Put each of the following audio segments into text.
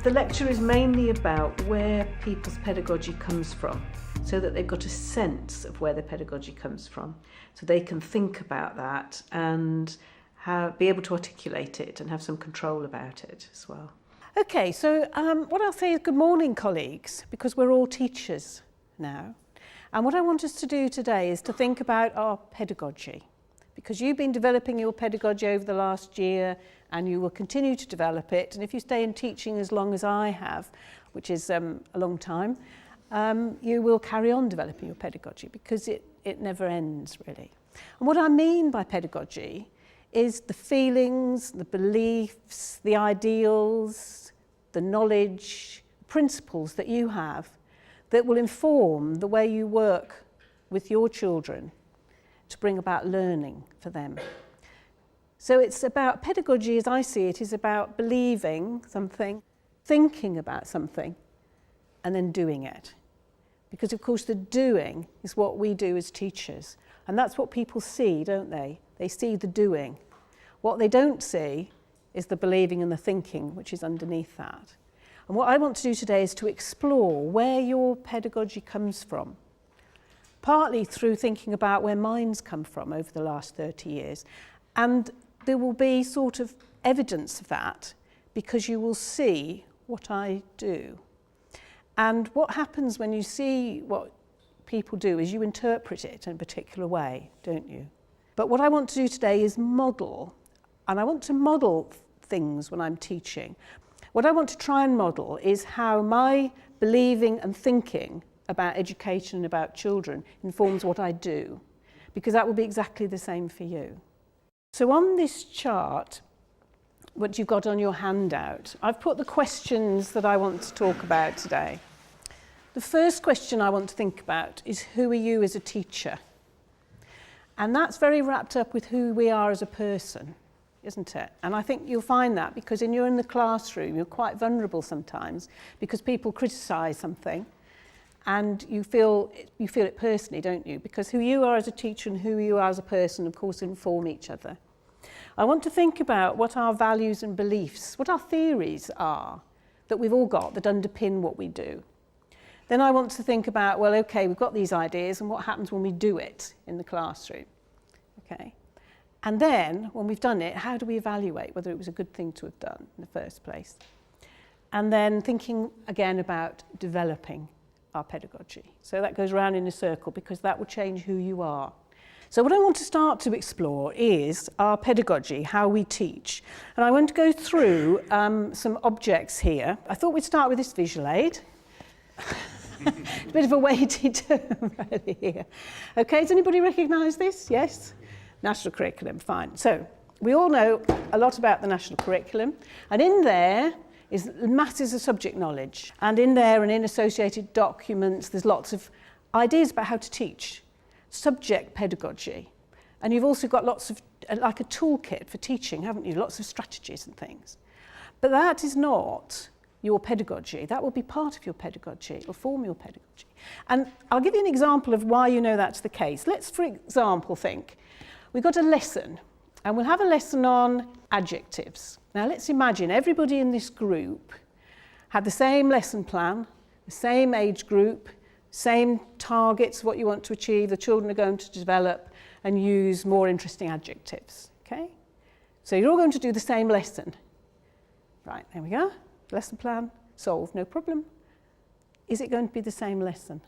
The lecture is mainly about where people's pedagogy comes from, so that they've got a sense of where their pedagogy comes from, so they can think about that and be able to articulate it and have some control about it as well. Okay, so what I'll say is good morning, colleagues, because we're all teachers now. And what I want us to do today is to think about our pedagogy, because you've been developing your pedagogy over the last year and you will continue to develop it. And if you stay in teaching as long as I have, which is a long time, you will carry on developing your pedagogy because it never ends, really. And what I mean by pedagogy is the feelings, the beliefs, the ideals, the knowledge, principles that you have that will inform the way you work with your children to bring about learning for them. So it's about pedagogy, as I see it, is about believing something, thinking about something, and then doing it. Because, of course, the doing is what we do as teachers. And that's what people see, don't they? They see the doing. What they don't see is the believing and the thinking, which is underneath that. And what I want to do today is to explore where your pedagogy comes from, partly through thinking about where mine's come from over the last 30 years. And there will be sort of evidence of that because you will see what I do. And what happens when you see what people do is you interpret it in a particular way, don't you? But what I want to do today is model, and I want to model things when I'm teaching. What I want to try and model is how my believing and thinking about education and about children informs what I do, because that will be exactly the same for you. So on this chart, what you've got on your handout, I've put the questions that I want to talk about today. The first question I want to think about is, who are you as a teacher? And that's very wrapped up with who we are as a person, isn't it? And I think you'll find that because when you're in the classroom, you're quite vulnerable sometimes because people criticise something and you feel it personally, don't you? Because who you are as a teacher and who you are as a person, of course, inform each other. I want to think about what our values and beliefs, what our theories are that we've all got that underpin what we do. Then I want to think about, well, okay, we've got these ideas and what happens when we do it in the classroom, okay? And then, when we've done it, how do we evaluate whether it was a good thing to have done in the first place? And then thinking again about developing our pedagogy. So that goes round in a circle because that will change who you are. So what I want to start to explore is our pedagogy, how we teach. And I want to go through some objects here. I thought we'd start with this visual aid. It's a bit of a weighty term really here. Okay, does anybody recognise this? Yes? National curriculum, fine. So we all know a lot about the national curriculum, and in there is masses of subject knowledge, and in there and in associated documents there's lots of ideas about how to teach, subject pedagogy, and you've also got lots of like a toolkit for teaching, haven't you? Lots of strategies and things. But that is not your pedagogy. That will be part of your pedagogy. It will form your pedagogy. And I'll give you an example of why you know that's the case. Let's, for example, think we've got a lesson, and we'll have a lesson on adjectives. Now let's imagine everybody in this group had the same lesson plan, the same age group, same targets, what you want to achieve, the children are going to develop and use more interesting adjectives, okay? So you're all going to do the same lesson. Right, there we go. Lesson plan, solved, no problem. Is it going to be the same lesson?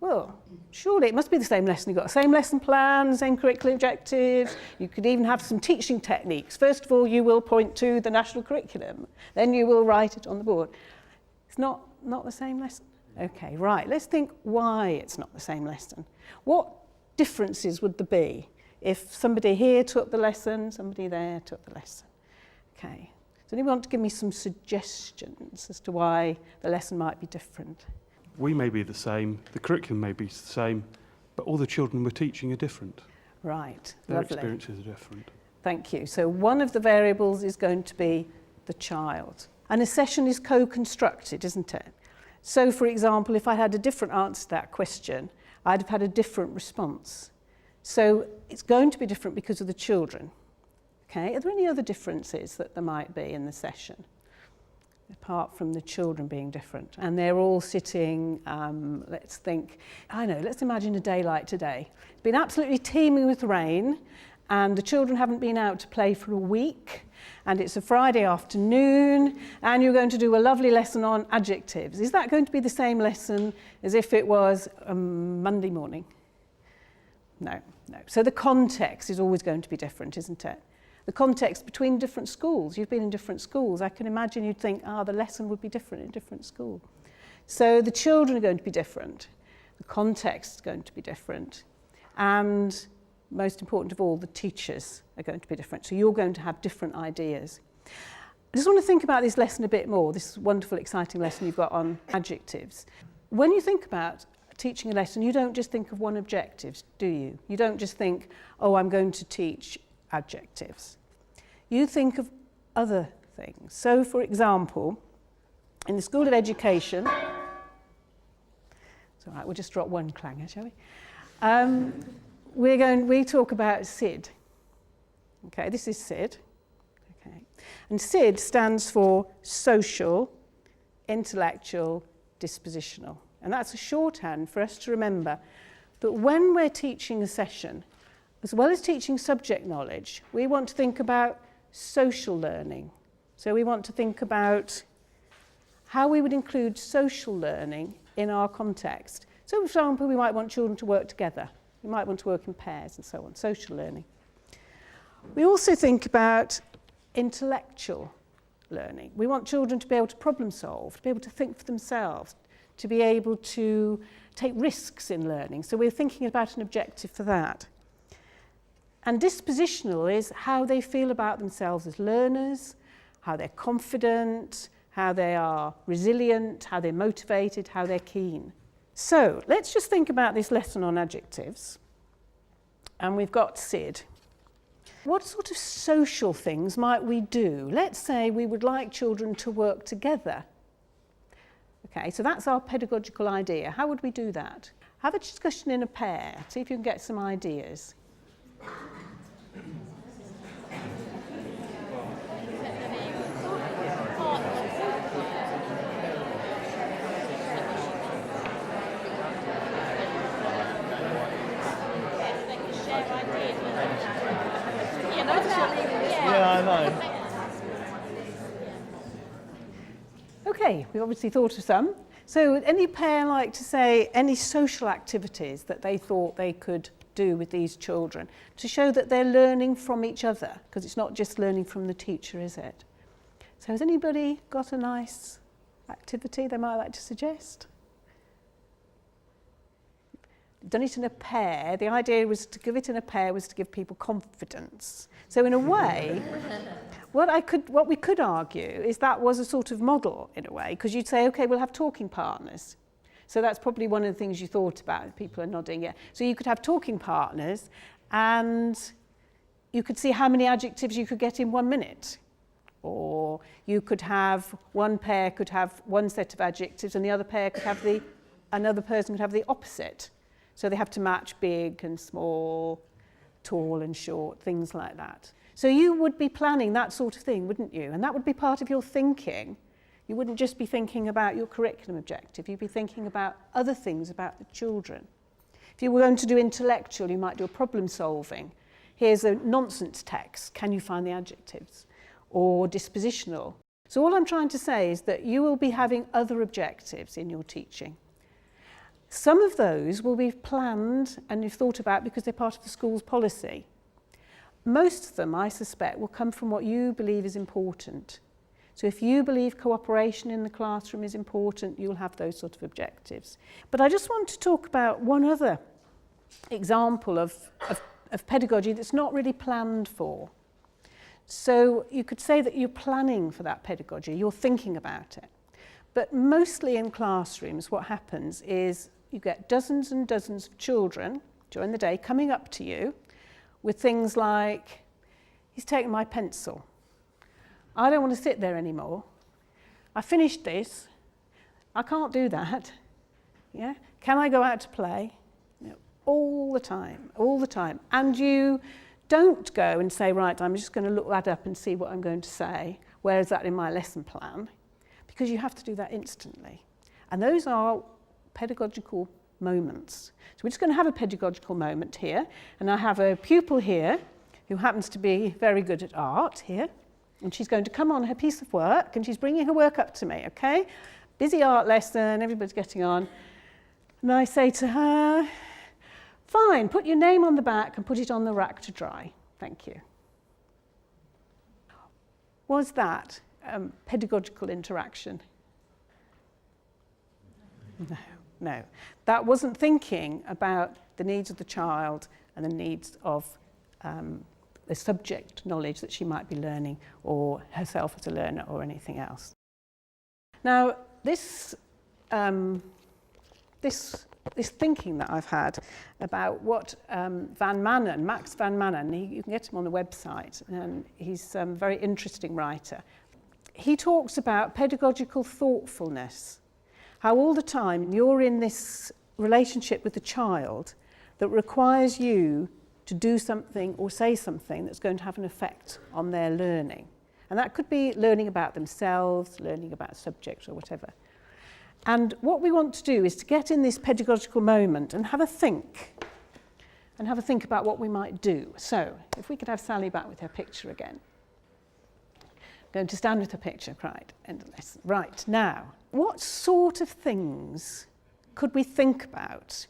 Well, surely it must be the same lesson. You've got the same lesson plan, same curriculum objectives. You could even have some teaching techniques. First of all, you will point to the national curriculum. Then you will write it on the board. It's not the same lesson? Okay, right. Let's think why it's not the same lesson. What differences would there be if somebody here took the lesson, somebody there took the lesson? Okay. Does anyone want to give me some suggestions as to why the lesson might be different? We may be the same, the curriculum may be the same, but all the children we're teaching are different. Right, Their lovely. experiences are different. Thank you. So one of the variables is going to be the child. And a session is co-constructed, isn't it? So, for example, if I had a different answer to that question, I'd have had a different response. So it's going to be different because of the children. Okay, are there any other differences that there might be in the session? apart from the children being different. And they're all sitting, let's imagine a day like today. It's been absolutely teeming with rain, and the children haven't been out to play for a week, and it's a Friday afternoon, and you're going to do a lovely lesson on adjectives. Is that going to be the same lesson as if it was a Monday morning? No. So the context is always going to be different, isn't it? The context between different schools. You've been in different schools. I can imagine you'd think, the lesson would be different in different schools. So the children are going to be different. The context is going to be different. And most important of all, the teachers are going to be different. So you're going to have different ideas. I just want to think about this lesson a bit more, this wonderful, exciting lesson you've got on adjectives. When you think about teaching a lesson, you don't just think of one objective, do you? You don't just think, I'm going to teach adjectives. You think of other things. So, for example, in the School of Education, it's all right, we'll just drop one clanger, shall we? We talk about SID. Okay, this is SID. Okay, and SID stands for social, intellectual, dispositional. And that's a shorthand for us to remember that when we're teaching a session, as well as teaching subject knowledge, we want to think about social learning. So we want to think about how we would include social learning in our context. So, for example, we might want children to work together. We might want to work in pairs and so on, social learning. We also think about intellectual learning. We want children to be able to problem solve, to be able to think for themselves, to be able to take risks in learning. So we're thinking about an objective for that. And dispositional is how they feel about themselves as learners, how they're confident, how they are resilient, how they're motivated, how they're keen. So let's just think about this lesson on adjectives. And we've got SID. What sort of social things might we do? Let's say we would like children to work together. Okay, so that's our pedagogical idea. How would we do that? Have a discussion in a pair. See if you can get some ideas. Yeah, I know. Okay, we obviously thought of some. So any pair like to say any social activities that they thought they could do with these children to show that they're learning from each other, because it's not just learning from the teacher, is it? So has anybody got a nice activity they might like to suggest? Done it in a pair. The idea was to give it in a pair was to give people confidence. So in a way, what we could argue is that was a sort of model in a way, because you'd say, okay, we'll have talking partners. So that's probably one of the things you thought about. People are nodding, yeah. So you could have talking partners, and you could see how many adjectives you could get in 1 minute. Or you could have one pair could have one set of adjectives, and the other pair could have another person could have the opposite. So they have to match big and small, tall and short, things like that. So you would be planning that sort of thing, wouldn't you? And that would be part of your thinking. You wouldn't just be thinking about your curriculum objective. You'd be thinking about other things about the children. If you were going to do intellectual, you might do a problem solving. Here's a nonsense text. Can you find the adjectives? Or dispositional. So all I'm trying to say is that you will be having other objectives in your teaching. Some of those will be planned and you've thought about because they're part of the school's policy. Most of them, I suspect, will come from what you believe is important. So if you believe cooperation in the classroom is important, you'll have those sort of objectives. But I just want to talk about one other example of pedagogy that's not really planned for. So you could say that you're planning for that pedagogy, you're thinking about it. But mostly in classrooms, what happens is you get dozens and dozens of children during the day coming up to you with things like, he's taken my pencil. I don't want to sit there anymore. I finished this. I can't do that. Yeah? Can I go out to play? You know, all the time, all the time. And you don't go and say, right, I'm just going to look that up and see what I'm going to say. Where is that in my lesson plan? because you have to do that instantly. And those are pedagogical moments. So we're just going to have a pedagogical moment here, and I have a pupil here who happens to be very good at art here, and she's going to come on her piece of work, and she's bringing her work up to me, okay? Busy art lesson, everybody's getting on. And I say to her, fine, put your name on the back and put it on the rack to dry. Thank you. Was that pedagogical interaction? No. That wasn't thinking about the needs of the child and the needs of the subject knowledge that she might be learning, or herself as a learner, or anything else. Now, this thinking that I've had about what Max van Manen, you can get him on the website, and he's a very interesting writer. He talks about pedagogical thoughtfulness, how all the time you're in this relationship with the child that requires you to do something or say something that's going to have an effect on their learning. And that could be learning about themselves, learning about subjects or whatever. And what we want to do is to get in this pedagogical moment and have a think about what we might do. So, if we could have Sally back with her picture again. Going to stand with her picture, right, end of lesson. Right, now, what sort of things could we think about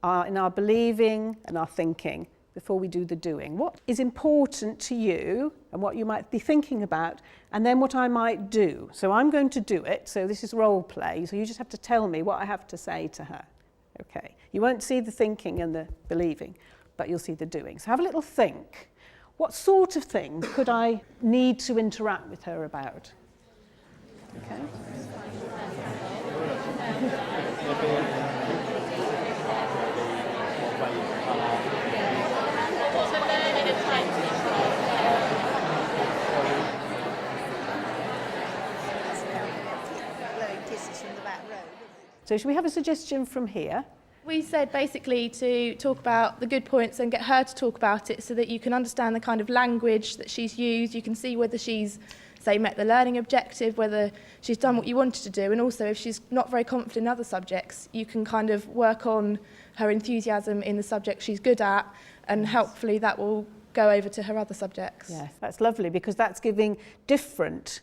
in our believing and our thinking before we do the doing? What is important to you and what you might be thinking about, and then what I might do. So I'm going to do it, so this is role play, so you just have to tell me what I have to say to her. Okay, you won't see the thinking and the believing, but you'll see the doing. So have a little think. What sort of thing could I need to interact with her about? Okay. So should we have a suggestion from here? We said basically to talk about the good points and get her to talk about it so that you can understand the kind of language that she's used. You can see whether she's, say, met the learning objective, whether she's done what you wanted to do, and also if she's not very confident in other subjects, you can kind of work on her enthusiasm in the subject she's good at, and hopefully that will go over to her other subjects. Yes, that's lovely, because that's giving different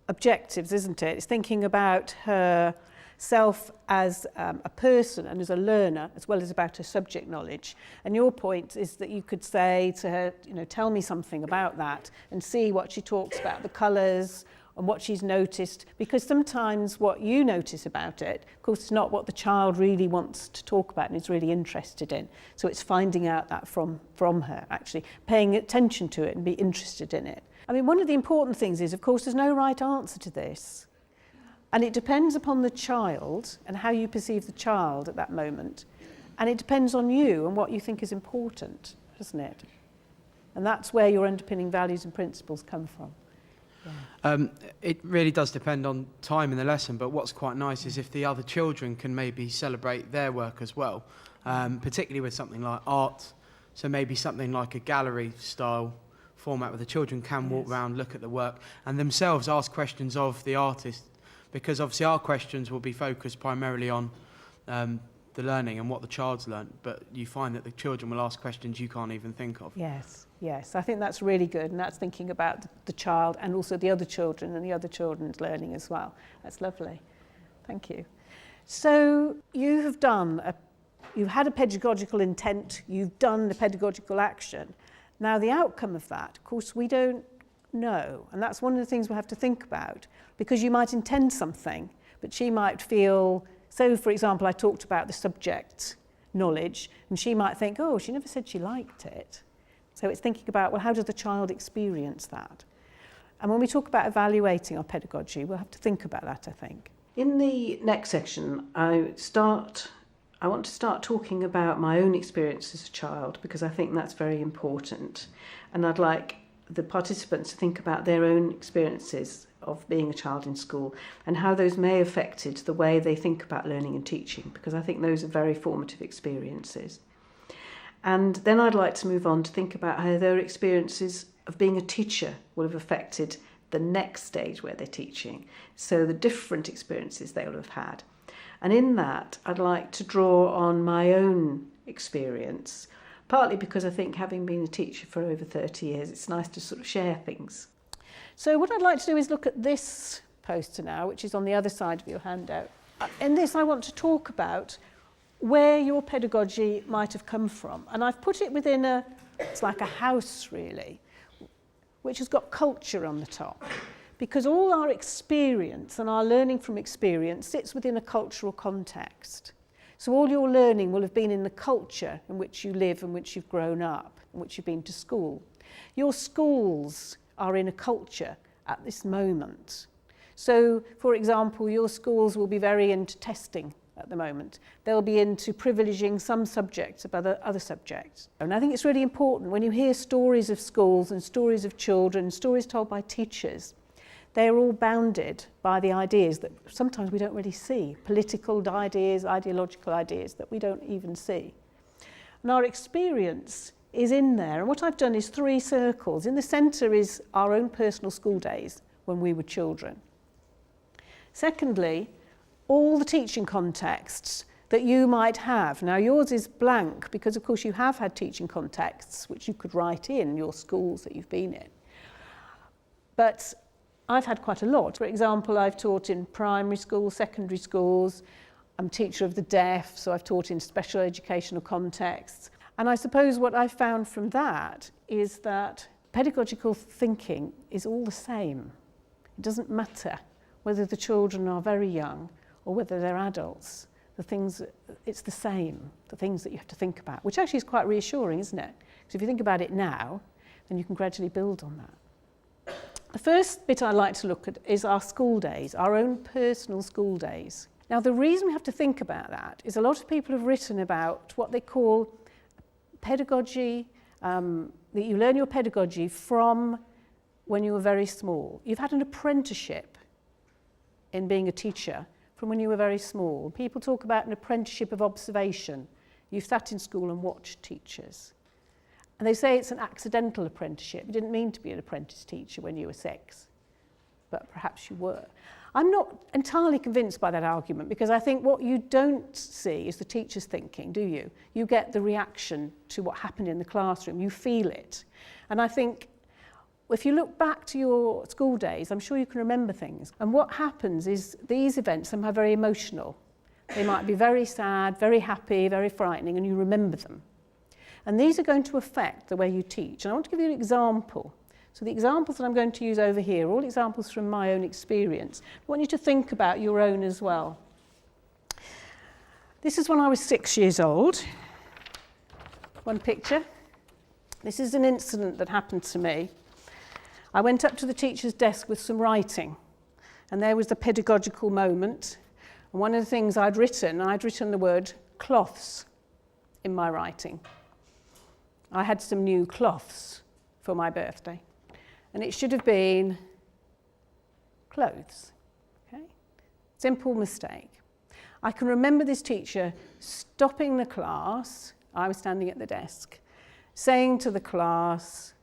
objectives, isn't it? It's thinking about her self as a person and as a learner, as well as about her subject knowledge. And your point is that you could say to her, you know, tell me something about that, and see what she talks about, the colours and what she's noticed, because sometimes what you notice about it, of course, is not what the child really wants to talk about and is really interested in. So it's finding out that from her, actually, paying attention to it and be interested in it. I mean, one of the important things is, of course, there's no right answer to this. And it depends upon the child and how you perceive the child at that moment. And it depends on you and what you think is important, doesn't it? And that's where your underpinning values and principles come from. Yeah. It really does depend on time in the lesson, but what's quite nice is if the other children can maybe celebrate their work as well, particularly with something like art. So maybe something like a gallery style format where the children can walk around, look at the work, and themselves ask questions of the artist. Because obviously our questions will be focused primarily on the learning and what the child's learnt, but you find that the children will ask questions you can't even think of. Yes, yes, I think that's really good, and that's thinking about the child and also the other children and the other children's learning as well. That's lovely. Thank you. So you have you've had a pedagogical intent, you've done the pedagogical action. Now the outcome of that, of course, we don't know, and that's one of the things we have to think about, because you might intend something, but she might feel, so for example, I talked about the subject knowledge, and she might think, oh, she never said she liked it. So it's thinking about, well, how does the child experience that? And when we talk about evaluating our pedagogy, we'll have to think about that, I think. In the next section, I want to start talking about my own experience as a child, because I think that's very important. And I'd like the participants to think about their own experiences of being a child in school and how those may have affected the way they think about learning and teaching, because I think those are very formative experiences. And then I'd like to move on to think about how their experiences of being a teacher will have affected the next stage where they're teaching. So the different experiences they will have had. And in that, I'd like to draw on my own experience, partly because I think having been a teacher for over 30 years, it's nice to sort of share things. So what I'd like to do is look at this poster now, which is on the other side of your handout. In this, I want to talk about where your pedagogy might have come from. And I've put it within it's like a house really, which has got culture on the top. Because all our experience and our learning from experience sits within a cultural context. So all your learning will have been in the culture in which you live, in which you've grown up, in which you've been to school. Your schools are in a culture at this moment. So, for example, your schools will be very into testing at the moment. They'll be into privileging some subjects above other subjects. And I think it's really important when you hear stories of schools and stories of children, stories told by teachers, they're all bounded by the ideas that sometimes we don't really see, political ideas, ideological ideas that we don't even see. And our experience is in there. And what I've done is 3 circles. In the centre is our own personal school days when we were children. Secondly, all the teaching contexts that you might have. Now yours is blank because of course you have had teaching contexts which you could write in your schools that you've been in. But I've had quite a lot. For example, I've taught in primary schools, secondary schools. I'm a teacher of the deaf, so I've taught in special educational contexts. And I suppose what I've found from that is that pedagogical thinking is all the same. It doesn't matter whether the children are very young or whether they're adults. It's the same, the things that you have to think about, which actually is quite reassuring, isn't it? Because if you think about it now, then you can gradually build on that. The first bit I'd like to look at is our school days, our own personal school days. Now, the reason we have to think about that is a lot of people have written about what they call pedagogy, that you learn your pedagogy from when you were very small. You've had an apprenticeship in being a teacher from when you were very small. People talk about an apprenticeship of observation. You've sat in school and watched teachers. And they say it's an accidental apprenticeship. You didn't mean to be an apprentice teacher when you were 6, but perhaps you were. I'm not entirely convinced by that argument because I think what you don't see is the teacher's thinking, do you? You get the reaction to what happened in the classroom. You feel it. And I think if you look back to your school days, I'm sure you can remember things. And what happens is these events are very emotional. They might be very sad, very happy, very frightening, and you remember them. And these are going to affect the way you teach. And I want to give you an example. So the examples that I'm going to use over here are all examples from my own experience. I want you to think about your own as well. This is when I was 6 years old. One picture. This is an incident that happened to me. I went up to the teacher's desk with some writing, and there was the pedagogical moment. And one of the things I'd written the word cloths in my writing. I had some new cloths for my birthday, and it should have been clothes. Okay? Simple mistake. I can remember this teacher stopping the class, I was standing at the desk, saying to the class,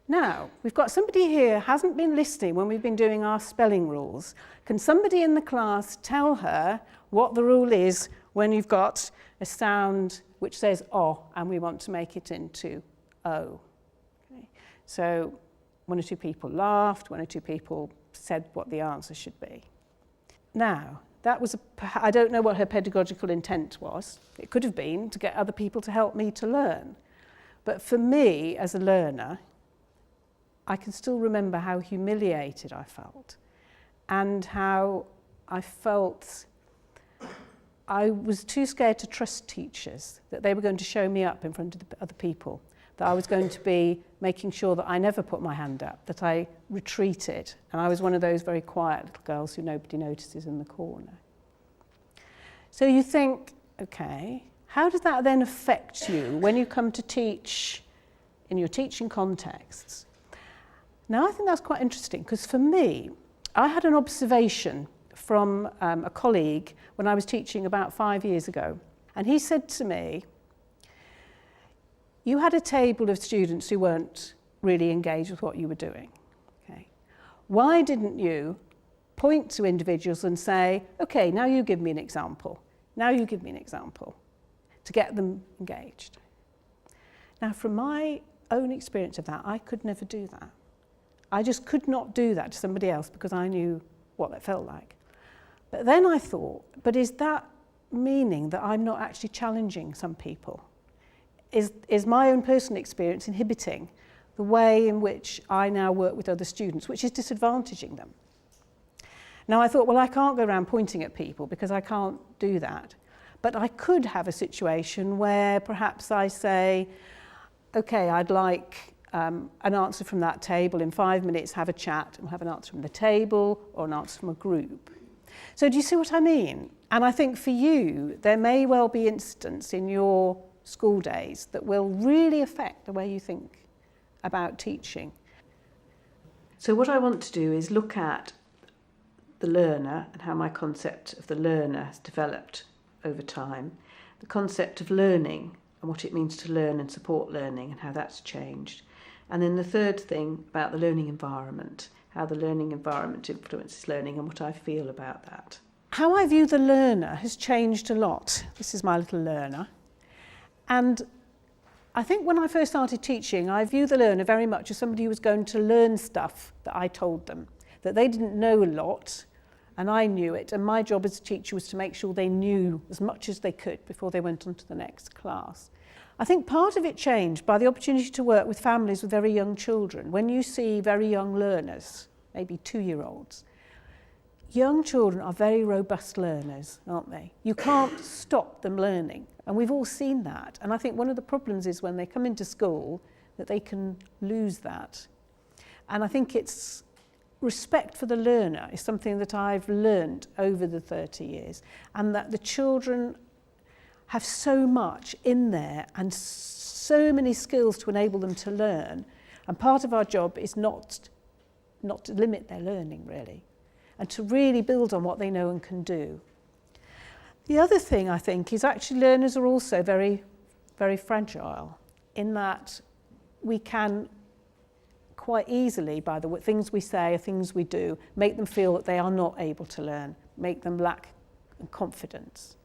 now, we've got somebody here who hasn't been listening when we've been doing our spelling rules. Can somebody in the class tell her what the rule is when you've got a sound which says O and we want to make it into O? Okay. So 1 or 2 people laughed, 1 or 2 people said what the answer should be. Now, I don't know what her pedagogical intent was. It could have been to get other people to help me to learn. But for me, as a learner, I can still remember how humiliated I felt and how I felt I was too scared to trust teachers, that they were going to show me up in front of the other people, that I was going to be making sure that I never put my hand up, that I retreated, and I was one of those very quiet little girls who nobody notices in the corner. So you think, okay, how does that then affect you when you come to teach in your teaching contexts? Now, I think that's quite interesting because for me, I had an observation from a colleague when I was teaching about 5 years ago. And he said to me, you had a table of students who weren't really engaged with what you were doing. Okay. Why didn't you point to individuals and say, okay, now you give me an example. Now you give me an example, to get them engaged. Now, from my own experience of that, I could never do that. I just could not do that to somebody else because I knew what that felt like. But then I thought, but is that meaning that I'm not actually challenging some people? Is my own personal experience inhibiting the way in which I now work with other students, which is disadvantaging them? Now I thought, well, I can't go around pointing at people because I can't do that. But I could have a situation where perhaps I say, okay, I'd like an answer from that table. In 5 minutes, have a chat and we'll have an answer from the table or an answer from a group. So do you see what I mean? And I think for you, there may well be incidents in your school days that will really affect the way you think about teaching. So what I want to do is look at the learner and how my concept of the learner has developed over time, the concept of learning and what it means to learn and support learning and how that's changed. And then the third thing about the learning environment, how the learning environment influences learning and what I feel about that. How I view the learner has changed a lot. This is my little learner. And I think when I first started teaching, I viewed the learner very much as somebody who was going to learn stuff that I told them, that they didn't know a lot and I knew it. And my job as a teacher was to make sure they knew as much as they could before they went on to the next class. I think part of it changed by the opportunity to work with families with very young children. When you see very young learners, maybe 2-year-olds, young children are very robust learners, aren't they? You can't stop them learning. And we've all seen that. And I think one of the problems is when they come into school that they can lose that. And I think it's respect for the learner is something that I've learned over the 30 years. And that the children have so much in there and so many skills to enable them to learn. And part of our job is not to limit their learning, really, and to really build on what they know and can do. The other thing, I think, is actually learners are also very, very fragile in that we can quite easily, by the things we say or things we do, make them feel that they are not able to learn, make them lack confidence.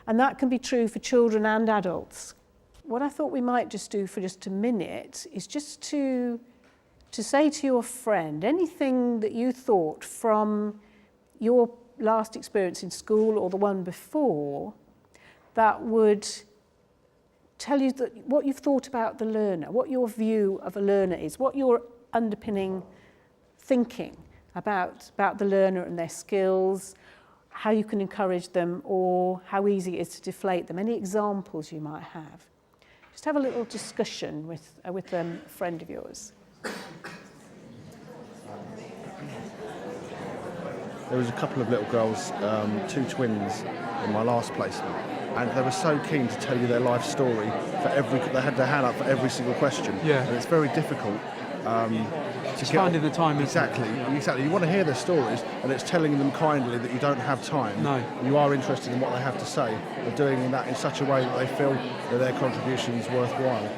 And that can be true for children and adults. What I thought we might just do for just a minute is just to say to your friend anything that you thought from your last experience in school or the one before that would tell you that what you've thought about the learner, what your view of a learner is, what your underpinning thinking about the learner and their skills, how you can encourage them or how easy it is to deflate them, any examples you might have. Just have a little discussion with a friend of yours. There was a couple of little girls, 2 twins, in my last placement, and they were so keen to tell you their life story they had their hand up for every single question. Yeah. And it's very difficult It's finding the time. Exactly. You want to hear their stories, and it's telling them kindly that you don't have time. No. You are interested in what they have to say, and doing that in such a way that they feel that their contribution is worthwhile.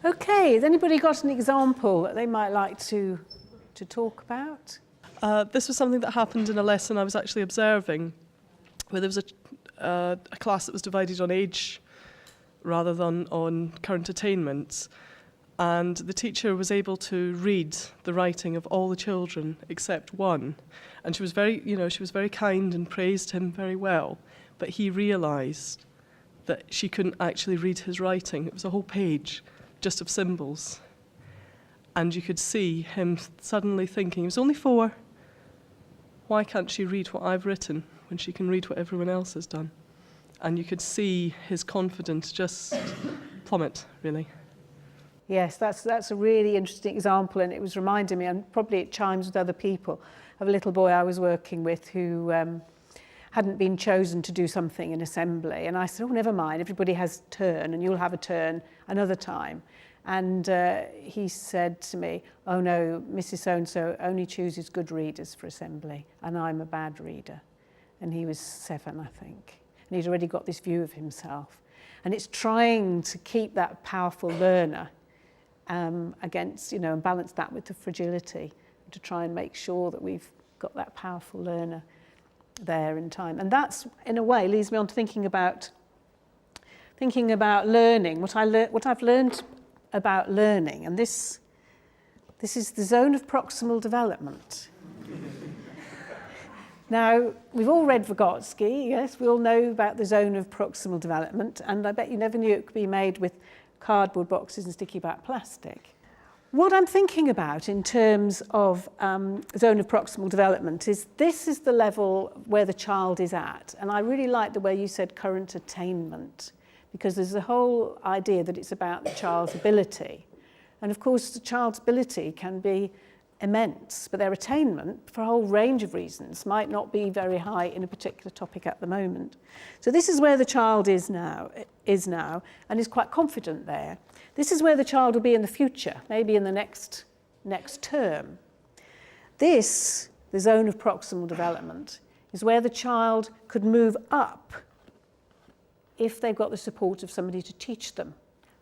Okay, has anybody got an example that they might like to talk about? This was something that happened in a lesson I was actually observing, where there was a class that was divided on age rather than on current attainments. And the teacher was able to read the writing of all the children except one. And she was very kind and praised him very well. But he realised that she couldn't actually read his writing. It was a whole page just of symbols. And you could see him suddenly thinking, he was only 4, why can't she read what I've written when she can read what everyone else has done? And you could see his confidence just plummet, really. Yes, that's a really interesting example, and it was reminding me, and probably it chimes with other people, of a little boy I was working with who hadn't been chosen to do something in assembly. And I said, oh, never mind, everybody has a turn, and you'll have a turn another time. And he said to me, oh no, Mrs. So-and-so only chooses good readers for assembly, and I'm a bad reader. And he was 7, I think. And he'd already got this view of himself. And it's trying to keep that powerful learner against, and balance that with the fragility to try and make sure that we've got that powerful learner there in time. And that's, in a way, leads me on to thinking about learning, what I've learned about learning. And this is the zone of proximal development. Now, we've all read Vygotsky, yes, we all know about the zone of proximal development, and I bet you never knew it could be made with cardboard boxes and sticky back plastic. What I'm thinking about in terms of zone of proximal development is this is the level where the child is at. And I really like the way you said current attainment, because there's the whole idea that it's about the child's ability. And of course, the child's ability can be immense, but their attainment, for a whole range of reasons, might not be very high in a particular topic at the moment. So this is where the child is now, and is quite confident there. This is where the child will be in the future, maybe in the next term. This, the zone of proximal development, is where the child could move up if they've got the support of somebody to teach them,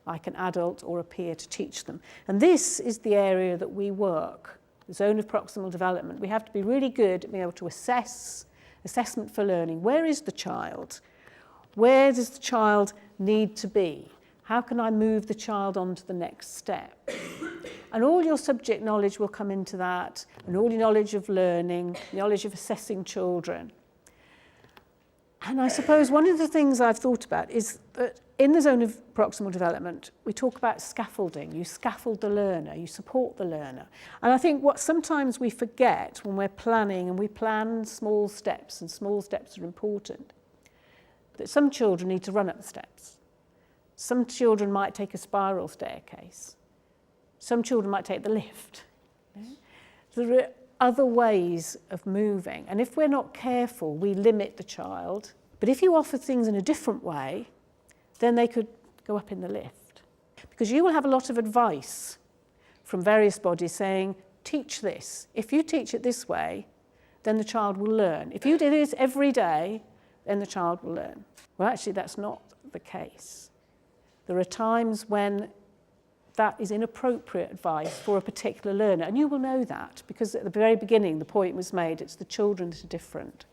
like an adult or a peer to teach them. And this is the area that we work, the zone of proximal development. We have to be really good at being able to assessment for learning. Where is the child? Where does the child need to be? How can I move the child on to the next step? And all your subject knowledge will come into that, and all your knowledge of learning, knowledge of assessing children. And I suppose one of the things I've thought about is that in the zone of proximal development, we talk about scaffolding. You scaffold the learner, you support the learner. And I think what sometimes we forget when we're planning, and we plan small steps, and small steps are important, that some children need to run up the steps. Some children might take a spiral staircase. Some children might take the lift. There are other ways of moving. And if we're not careful, we limit the child. But if you offer things in a different way, then they could go up in the lift. Because you will have a lot of advice from various bodies saying, teach this. If you teach it this way, then the child will learn. If you do this every day, then the child will learn. Well, actually, that's not the case. There are times when that is inappropriate advice for a particular learner, and you will know that because at the very beginning the point was made, it's the children that are different.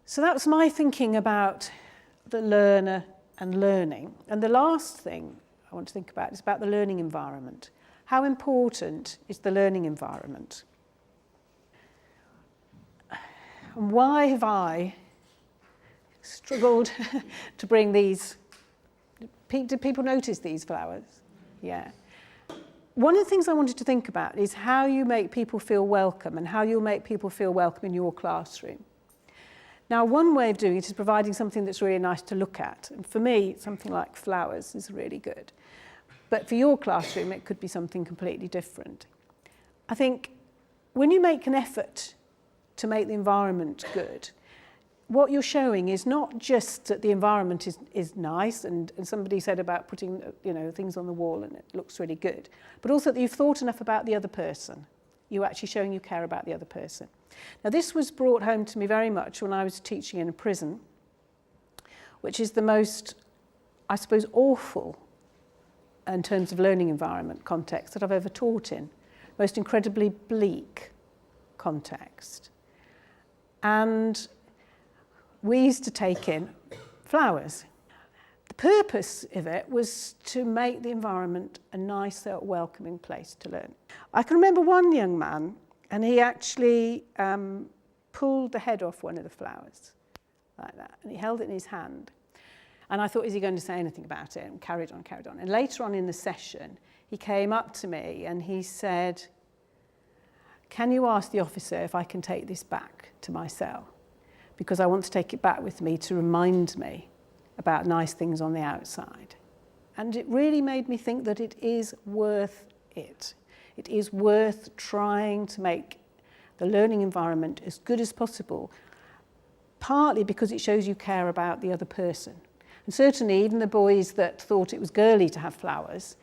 So that was my thinking about the learner and learning. And the last thing I want to think about is about the learning environment. How important is the learning environment? And why have I struggled to bring these? Did people notice these flowers? Yeah. One of the things I wanted to think about is how you make people feel welcome and how you'll make people feel welcome in your classroom. Now, one way of doing it is providing something that's really nice to look at. And for me, something like flowers is really good. But for your classroom, it could be something completely different. I think when you make an effort to make the environment good, what you're showing is not just that the environment is nice, and somebody said about putting things on the wall and it looks really good, but also that you've thought enough about the other person. You're actually showing you care about the other person. Now, this was brought home to me very much when I was teaching in a prison, which is the most, I suppose, awful in terms of learning environment context that I've ever taught in. Most incredibly bleak context. And we used to take in flowers. The purpose of it was to make the environment a nicer, welcoming place to learn. I can remember one young man, and he actually pulled the head off one of the flowers, like that, and he held it in his hand. And I thought, is he going to say anything about it? And carried on. And later on in the session, he came up to me and he said, can you ask the officer if I can take this back to my cell? Because I want to take it back with me to remind me about nice things on the outside. And it really made me think that it is worth it. It is worth trying to make the learning environment as good as possible, partly because it shows you care about the other person. And certainly even the boys that thought it was girly to have flowers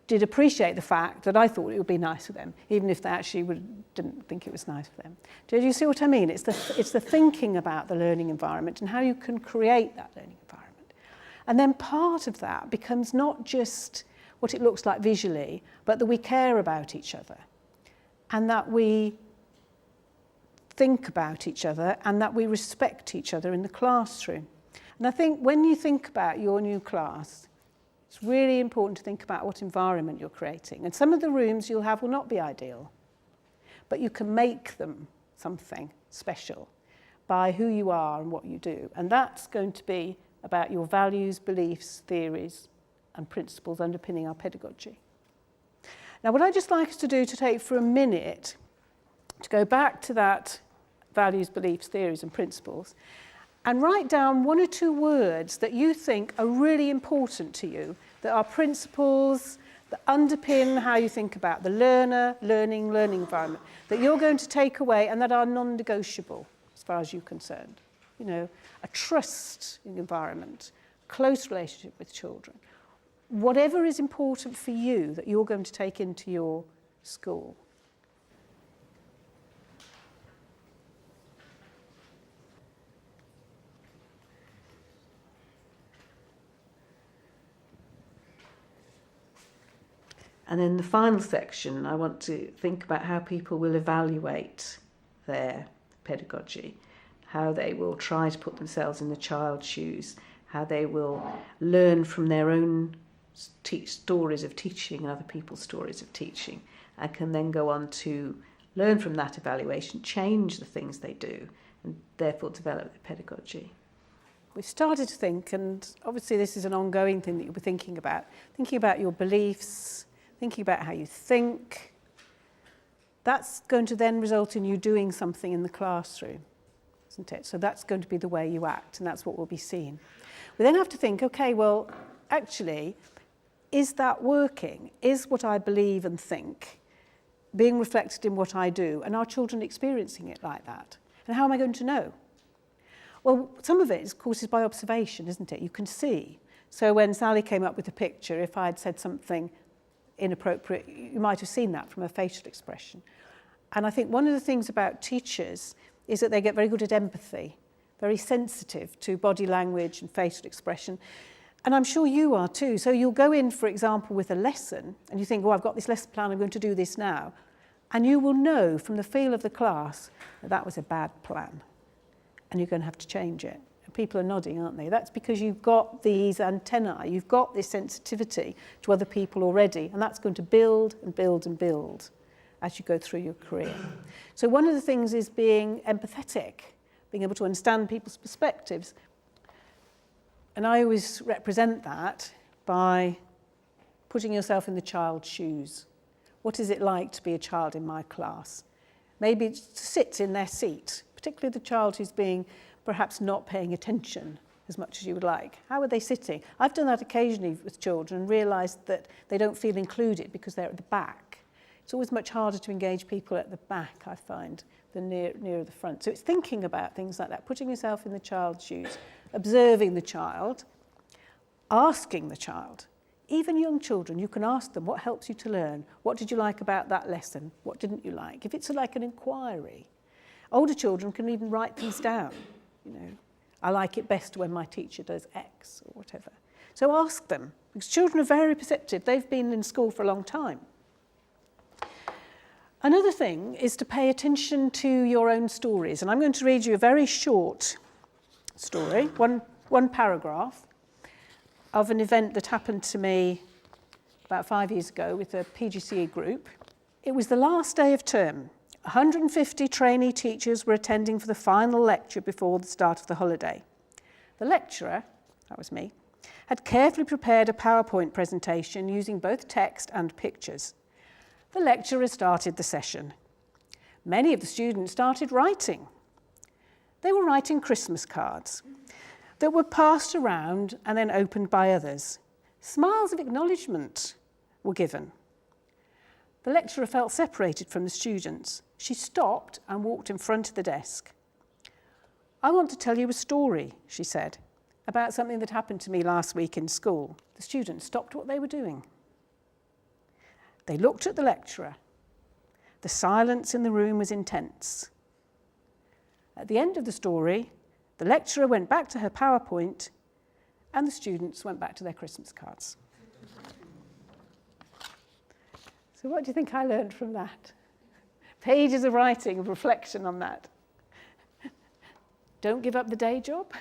did appreciate the fact that I thought it would be nice for them, even if they actually didn't think it was nice for them. Do you see what I mean? It's the thinking about the learning environment and how you can create that learning environment. And then part of that becomes not just what it looks like visually, but that we care about each other and that we think about each other and that we respect each other in the classroom. And I think when you think about your new class, it's really important to think about what environment you're creating. And some of the rooms you'll have will not be ideal, but you can make them something special by who you are and what you do. And that's going to be about your values, beliefs, theories, and principles underpinning our pedagogy. Now, what I'd just like us to do to take for a minute to go back to that values, beliefs, theories, and principles and write down 1 or 2 words that you think are really important to you, that are principles that underpin how you think about the learner, learning environment, that you're going to take away and that are non-negotiable as far as you're concerned. You know, a trusting environment, close relationship with children, whatever is important for you that you're going to take into your school. And in the final section, I want to think about how people will evaluate their pedagogy, how they will try to put themselves in the child's shoes, how they will learn from their own stories of teaching and other people's stories of teaching, and can then go on to learn from that evaluation, change the things they do, and therefore develop their pedagogy. We've started to think, and obviously this is an ongoing thing that you'll be thinking about your beliefs, thinking about how you think. That's going to then result in you doing something in the classroom, isn't it? So that's going to be the way you act, and that's what will be seen. We then have to think, okay, well, actually, is that working? Is what I believe and think being reflected in what I do? And are children experiencing it like that? And how am I going to know? Well, some of it, of course, is by observation, isn't it? You can see. So when Sally came up with the picture, if I had said something inappropriate, you might have seen that from her facial expression. And I think one of the things about teachers is that they get very good at empathy, very sensitive to body language and facial expression. And I'm sure you are too. So you'll go in, for example, with a lesson and you think, oh, I've got this lesson plan, I'm going to do this now. And you will know from the feel of the class that that was a bad plan and you're going to have to change it. And people are nodding, aren't they? That's because you've got these antennae, you've got this sensitivity to other people already, and that's going to build and build and build as you go through your career. So one of the things is being empathetic, being able to understand people's perspectives. And I always represent that by putting yourself in the child's shoes. What is it like to be a child in my class? Maybe to sit in their seat, particularly the child who's being perhaps not paying attention as much as you would like. How are they sitting? I've done that occasionally with children and realised that they don't feel included because they're at the back. It's always much harder to engage people at the back, I find, than nearer the front. So it's thinking about things like that, putting yourself in the child's shoes, observing the child, asking the child. Even young children, you can ask them, what helps you to learn? What did you like about that lesson? What didn't you like? If it's like an inquiry. Older children can even write things down. You know, I like it best when my teacher does X or whatever. So ask them, because children are very perceptive. They've been in school for a long time. Another thing is to pay attention to your own stories. And I'm going to read you a very short story, one paragraph, of an event that happened to me about 5 years ago with a PGCE group. It was the last day of term. 150 trainee teachers were attending for the final lecture before the start of the holiday. The lecturer, that was me, had carefully prepared a PowerPoint presentation using both text and pictures. The lecturer started the session. Many of the students started writing. They were writing Christmas cards that were passed around and then opened by others. Smiles of acknowledgement were given. The lecturer felt separated from the students. She stopped and walked in front of the desk. I want to tell you a story, she said, about something that happened to me last week in school. The students stopped what they were doing. They looked at the lecturer. The silence in the room was intense. At the end of the story, the lecturer went back to her PowerPoint and the students went back to their Christmas cards. So what do you think I learned from that? Pages of writing, of reflection on that. Don't give up the day job.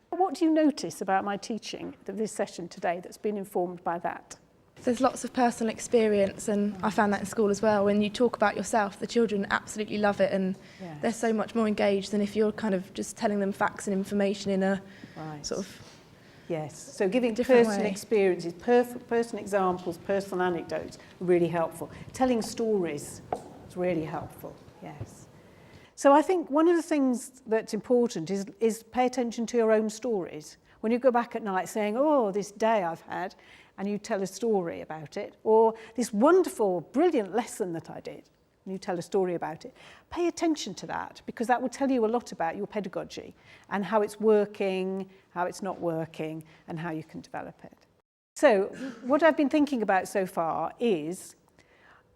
What do you notice about my teaching of this session today that's been informed by that? There's lots of personal experience, and I found that in school as well. When you talk about yourself, the children absolutely love it, and they're so much more engaged than if you're kind of just telling them facts and information in a sort of so giving personal experiences, personal examples, personal anecdotes, really helpful. Telling stories is really helpful, yes. So I think one of the things that's important is pay attention to your own stories. When you go back at night saying, oh, this day I've had, and you tell a story about it, or this wonderful, brilliant lesson that I did, and you tell a story about it, pay attention to that, because that will tell you a lot about your pedagogy and how it's working, how it's not working, and how you can develop it. So what I've been thinking about so far is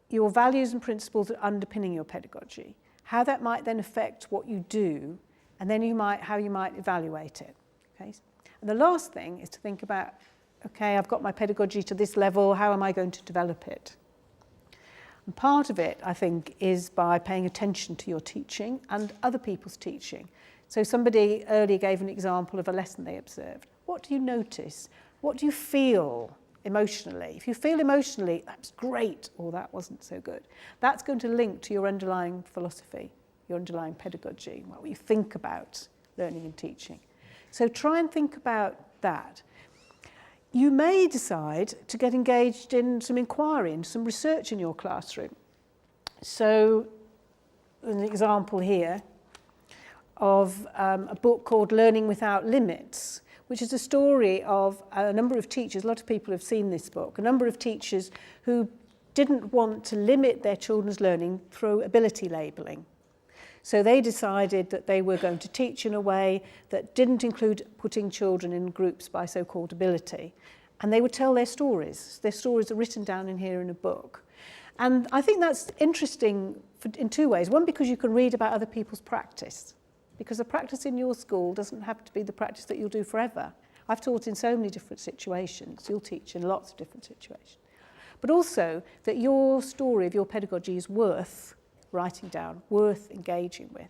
your values and principles that are underpinning your pedagogy, how that might then affect what you do, and then how you might evaluate it. Okay? And the last thing is to think about, okay, I've got my pedagogy to this level, how am I going to develop it? And part of it, I think, is by paying attention to your teaching and other people's teaching. So somebody earlier gave an example of a lesson they observed. What do you notice? What do you feel emotionally? If you feel emotionally, that's great, or that wasn't so good. That's going to link to your underlying philosophy, your underlying pedagogy, what you think about learning and teaching. So try and think about that. You may decide to get engaged in some inquiry and some research in your classroom. So an example here of a book called Learning Without Limits, which is a story of a number of teachers. A lot of people have seen this book. A number of teachers who didn't want to limit their children's learning through ability labelling. So they decided that they were going to teach in a way that didn't include putting children in groups by so-called ability. And they would tell their stories. Their stories are written down in here in a book. And I think that's interesting in two ways. One, because you can read about other people's practice. Because the practice in your school doesn't have to be the practice that you'll do forever. I've taught in so many different situations. You'll teach in lots of different situations. But also that your story of your pedagogy is worth writing down, worth engaging with.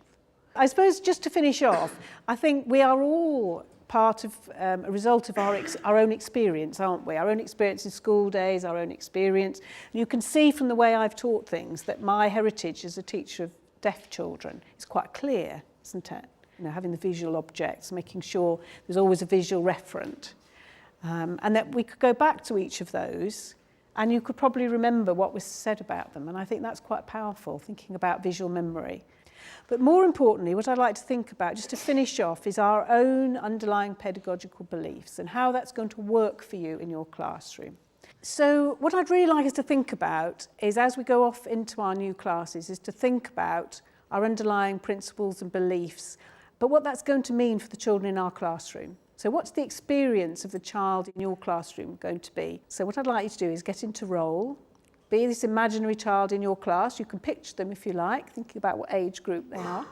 I suppose just to finish off, I think we are all part of a result of our own experience, aren't we? Our own experience in school days, our own experience. And you can see from the way I've taught things that my heritage as a teacher of deaf children is quite clear, isn't it? You know, having the visual objects, making sure there's always a visual referent. And that we could go back to each of those and you could probably remember what was said about them. And I think that's quite powerful, thinking about visual memory. But more importantly, what I'd like to think about, just to finish off, is our own underlying pedagogical beliefs and how that's going to work for you in your classroom. So what I'd really like us to think about is, as we go off into our new classes, is to think about our underlying principles and beliefs, but what that's going to mean for the children in our classroom. So what's the experience of the child in your classroom going to be? So what I'd like you to do is get into role, be this imaginary child in your class. You can picture them if you like, thinking about what age group they are.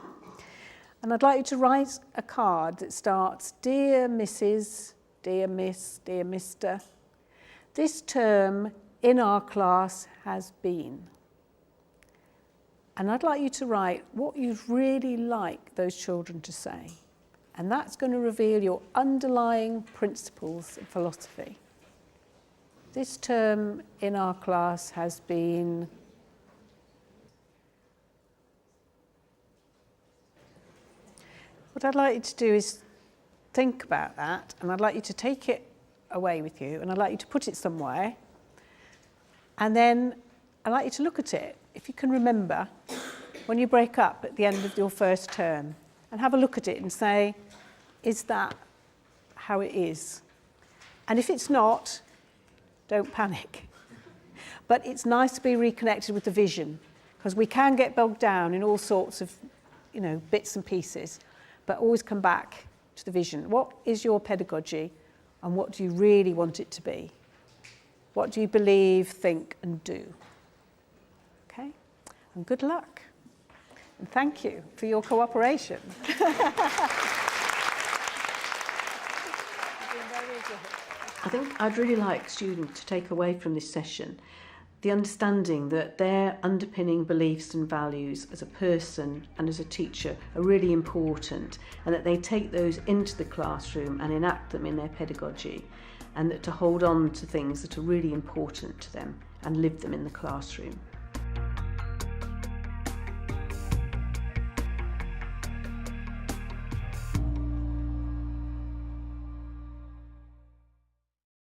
And I'd like you to write a card that starts, Dear Mrs., Dear Miss, Dear Mr. This term in our class has been. And I'd like you to write what you'd really like those children to say. And that's going to reveal your underlying principles and philosophy. This term in our class has been. What I'd like you to do is think about that, and I'd like you to take it away with you, and I'd like you to put it somewhere. And then I'd like you to look at it, if you can remember, when you break up at the end of your first term, and have a look at it and say, is that how it is? And if it's not, don't panic. But it's nice to be reconnected with the vision, because we can get bogged down in all sorts of, bits and pieces, but always come back to the vision. What is your pedagogy, and what do you really want it to be? What do you believe, think, and do? Okay? And good luck. And thank you for your cooperation. You've been very good. I think I'd really like students to take away from this session the understanding that their underpinning beliefs and values as a person and as a teacher are really important, and that they take those into the classroom and enact them in their pedagogy, and that to hold on to things that are really important to them and live them in the classroom.